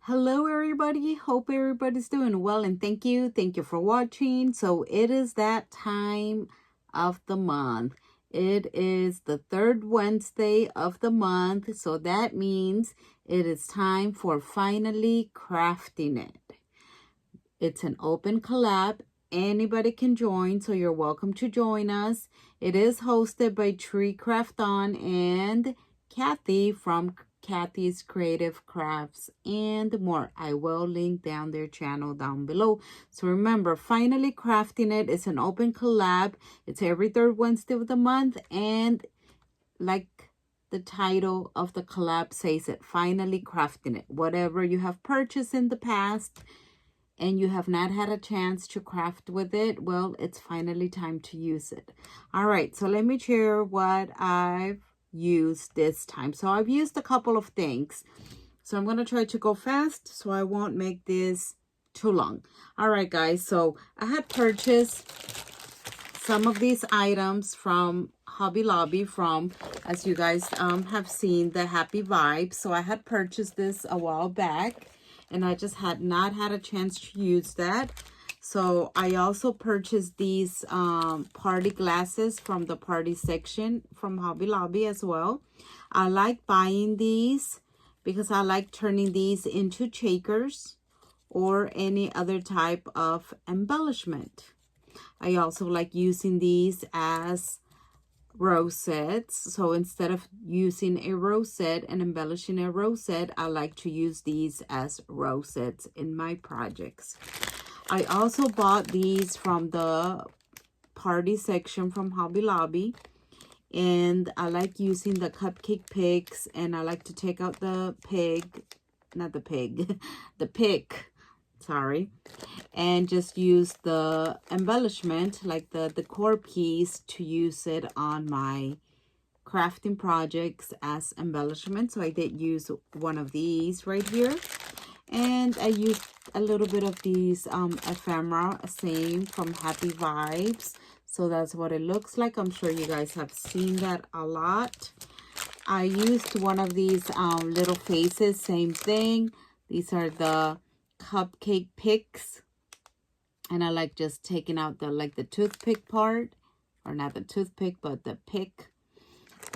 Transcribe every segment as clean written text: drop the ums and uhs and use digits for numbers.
Hello everybody, hope everybody's doing well, and thank you for watching. So it is that time of the month. It is the third Wednesday of the month, so that means it is time for finally crafting it. It's an open collab. Anybody can join, so you're welcome to join us. It is hosted by Tree Craft On and Kathy from Kathy's Creative Crafts and more. I will link down their channel down below. So remember, finally crafting it is an open collab. It's every third Wednesday of the month, and like the title of the collab says, it finally crafting it. Whatever you have purchased in the past and you have not had a chance to craft with it, well, it's finally time to use it. All right, so let me share what I've used this time. So I've used a couple of things. So I'm going to try to go fast so I won't make this too long. All right, guys, so I had purchased some of these items from Hobby Lobby from, as you guys have seen, the Happy Vibes. So I had purchased this a while back, and I just had not had a chance to use that. So I also purchased these party glasses from the party section from Hobby Lobby as well. I like buying these because I like turning these into shakers or any other type of embellishment. I also like using these as rosettes. So instead of using a rosette and embellishing a rosette, I like to use these as rosettes in my projects. I also bought these from the party section from Hobby Lobby, and I like using the cupcake picks, and I like to take out the the pick, sorry, and just use the embellishment, like the decor piece, to use it on my crafting projects as embellishment. So I did use one of these right here, and I used a little bit of these ephemera, same from Happy Vibes. So that's what it looks like. I'm sure you guys have seen that a lot. I used one of these little faces, same thing. These are the cupcake picks, and I like just taking out the toothpick part, or not the toothpick but the pick,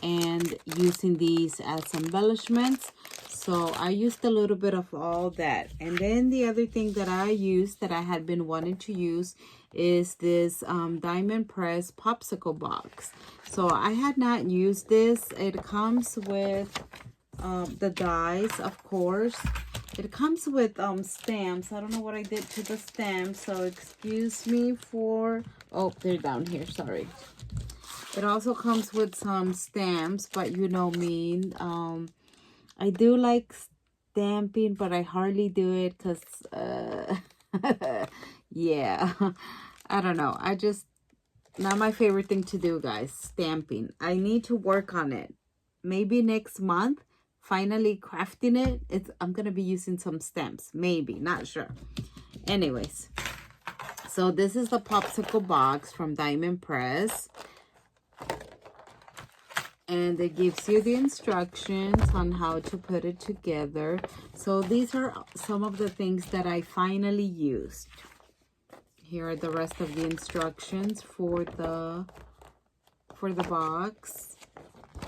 and using these as embellishments. So I used a little bit of all that. And then the other thing that I used that I had been wanting to use is this diamond press popsicle box. So I had not used this. It comes with the dies, of course. It comes with stamps. I don't know what I did to the stamps, so excuse me for... Oh, they're down here, sorry. It also comes with some stamps, but you know me. I do like stamping, but I hardly do it because, yeah, I don't know. Not my favorite thing to do, guys, stamping. I need to work on it. Maybe next month, finally crafting it. I'm going to be using some stamps, maybe, not sure. Anyways, so this is the popsicle box from Diamond Press. And it gives you the instructions on how to put it together. So these are some of the things that I finally used. Here are the rest of the instructions for the box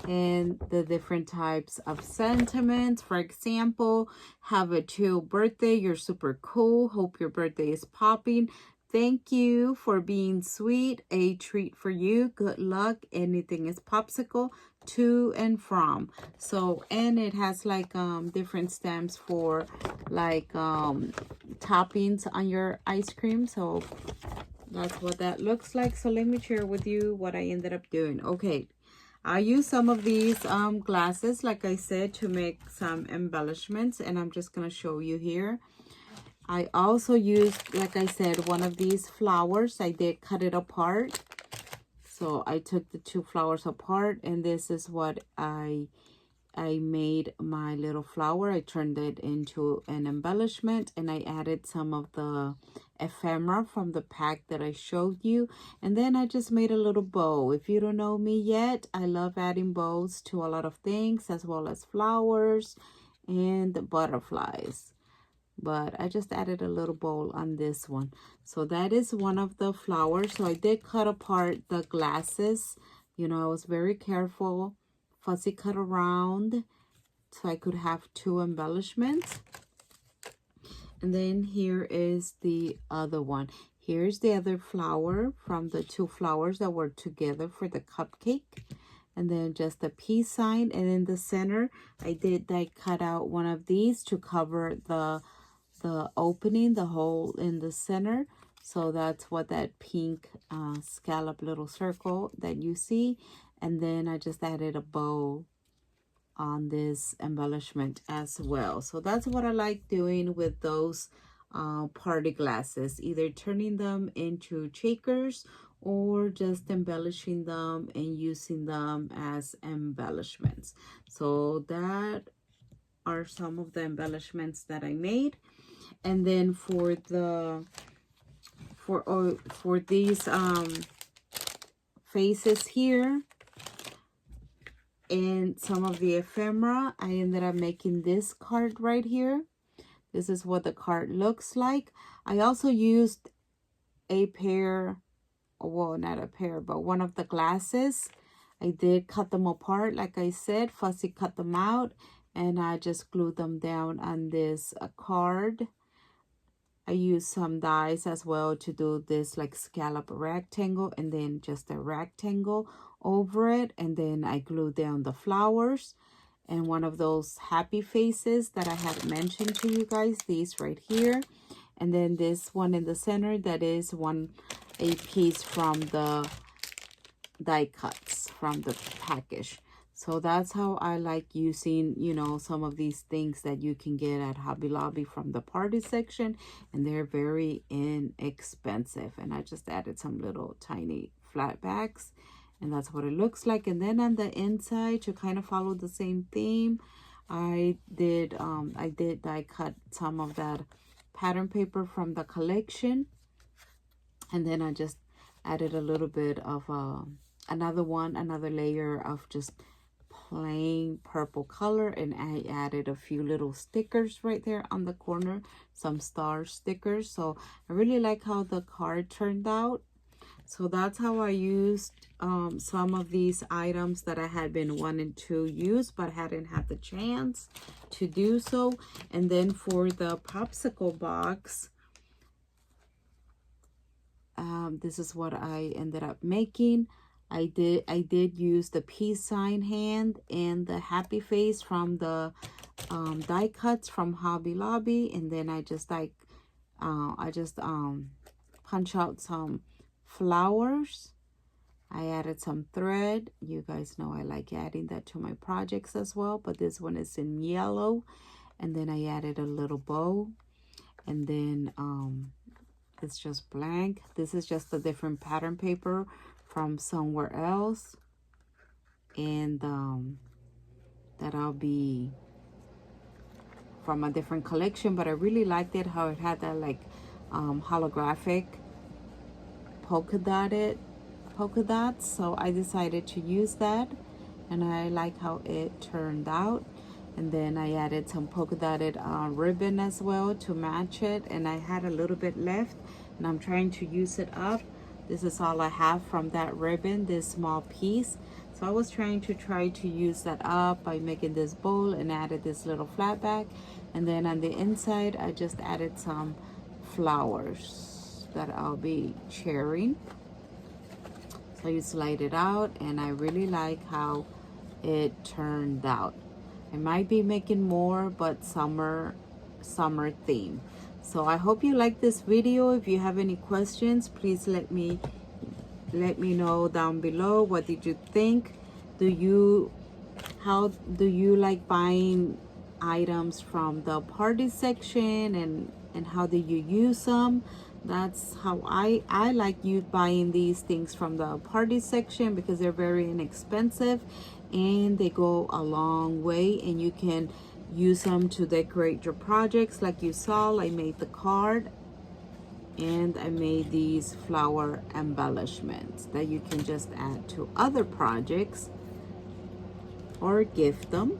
and the different types of sentiments. For example, have a chill birthday. You're super cool. Hope your birthday is popping. Thank you for being sweet. A treat for you. Good luck. Anything is popsicle. To and from. So, and it has like different stamps for like toppings on your ice cream. So that's what that looks like. So let me share with you what I ended up doing. Okay, I use some of these glasses, like I said, to make some embellishments, and I'm just gonna show you here. I also used, like I said, one of these flowers. I did cut it apart. So I took the two flowers apart, and this is what I made my little flower. I turned it into an embellishment, and I added some of the ephemera from the pack that I showed you. And then I just made a little bow. If you don't know me yet, I love adding bows to a lot of things, as well as flowers and butterflies. but I just added a little bowl on this one. So that is one of the flowers. So I did cut apart the glasses. You know, I was very careful, fussy cut around so I could have two embellishments. And then here is the other one. Here's the other flower from the two flowers that were together for the cupcake. And then just a peace sign. And in the center, I did like cut out one of these to cover the opening, the hole in the center. So that's what that pink scallop little circle that you see. And then I just added a bow on this embellishment as well. So that's what I like doing with those party glasses, either turning them into shakers or just embellishing them and using them as embellishments. So that are some of the embellishments that I made. And then for the for these faces here and some of the ephemera, I ended up making this card right here. This is what the card looks like. I also used a pair, well, not a pair, but one of the glasses. I did cut them apart, like I said, fussy cut them out, and I just glued them down on this card. I used some dies as well to do this like scallop rectangle and then just a rectangle over it. And then I glued down the flowers and one of those happy faces that I had mentioned to you guys, these right here. And then this one in the center, that is a piece from the die cuts from the package. So that's how I like using, you know, some of these things that you can get at Hobby Lobby from the party section. And they're very inexpensive. And I just added some little tiny flat backs. And that's what it looks like. And then on the inside, to kind of follow the same theme, I did die cut some of that pattern paper from the collection. And then I just added a little bit of another layer of just plain purple color, and I added a few little stickers right there on the corner, some star stickers. So I really like how the card turned out. So that's how I used some of these items that I had been wanting to use but hadn't had the chance to do so. And then for the popsicle box, this is what I ended up making. I did use the peace sign hand and the happy face from the die cuts from Hobby Lobby, and then I just punch out some flowers. I added some thread. You guys know I like adding that to my projects as well, but this one is in yellow. And then I added a little bow, and then it's just blank. This is just a different pattern paper from somewhere else, and that'll be from a different collection, but I really liked it how it had that like holographic polka dots, so I decided to use that, and I like how it turned out. And then I added some polka dotted ribbon as well to match it, and I had a little bit left and I'm trying to use it up. This is all I have from that ribbon, this small piece. So I was trying to use that up by making this bowl and added this little flat back. And then on the inside, I just added some flowers that I'll be sharing. So you slide it out, and I really like how it turned out. I might be making more, but summer theme. So I hope you like this video. If you have any questions, please let me know down below. What did you think? How do you like buying items from the party section, and how do you use them? That's how I like you buying these things from the party section, because they're very inexpensive and they go a long way, and you can use them to decorate your projects. Like you saw, I made the card and I made these flower embellishments that you can just add to other projects or gift them.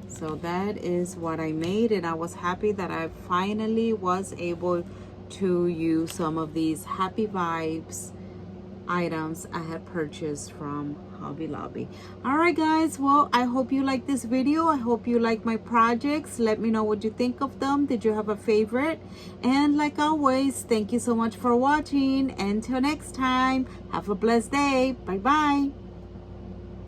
So that is what I made, and I was happy that I finally was able to use some of these Happy Vibes items I had purchased from Hobby Lobby. All right, guys. Well, I hope you like this video. I hope you like my projects. Let me know what you think of them. Did you have a favorite? And like always, thank you so much for watching. Until next time, have a blessed day. Bye-bye.